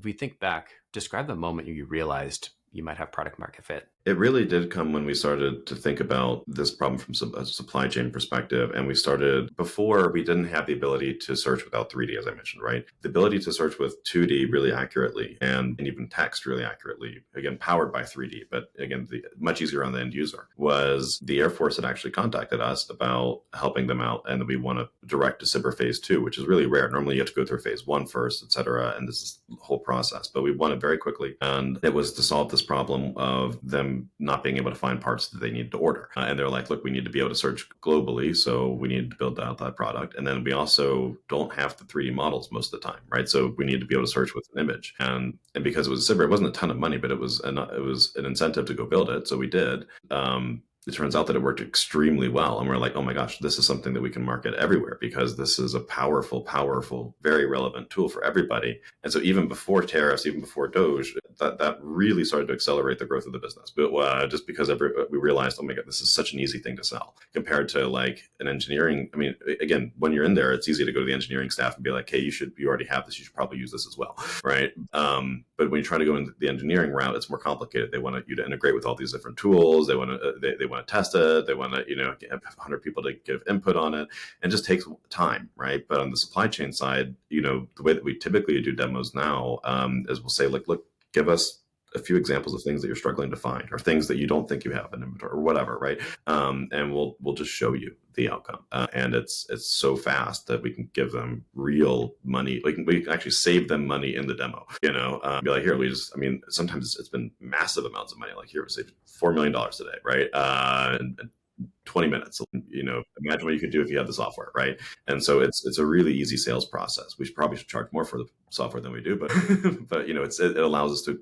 we think back, describe the moment you realized you might have product market fit. It really did come when we started to think about this problem from a supply chain perspective. And we started before we didn't have the ability to search without 3D, as I mentioned, right? The ability to search with 2D really accurately and even text really accurately, again, powered by 3D, but again, much easier on the end user, was the Air Force had actually contacted us about helping them out. And we want to direct to SBIR phase 2, which is really rare. Normally you have to go through phase 1 first, et cetera. And this is the whole process, but we won it very quickly. And it was to solve this problem of them not being able to find parts that they needed to order. And they're like, look, we need to be able to search globally. So we need to build out that product. And then we also don't have the 3D models most of the time, right? So we need to be able to search with an image. And because it was SBIR, it wasn't a ton of money, but it was an incentive to go build it. So we did. It turns out that it worked extremely well. And we're like, oh my gosh, this is something that we can market everywhere because this is a powerful, powerful, very relevant tool for everybody. And so even before tariffs, even before Doge, that really started to accelerate the growth of the business. But just because we realized, oh my God, this is such an easy thing to sell compared to like an engineering. I mean, again, when you're in there, it's easy to go to the engineering staff and be like, hey, you already have this. You should probably use this as well, right? But when you try to go into the engineering route, it's more complicated. They want you to integrate with all these different tools. They want to test it. They want to, get 100 people to give input on it, and it just takes time, right? But on the supply chain side, the way that we typically do demos now is we'll say, like, look, give us a few examples of things that you're struggling to find, or things that you don't think you have in inventory, or whatever, right? And we'll just show you the outcome, and it's so fast that we can give them real money. We can actually save them money in the demo. Be like, here, sometimes it's been massive amounts of money. Like, here, we saved $4 million today, right? And 20 minutes. Imagine what you could do if you had the software, right? And so it's a really easy sales process. We probably should charge more for the software than we do, but but it allows us to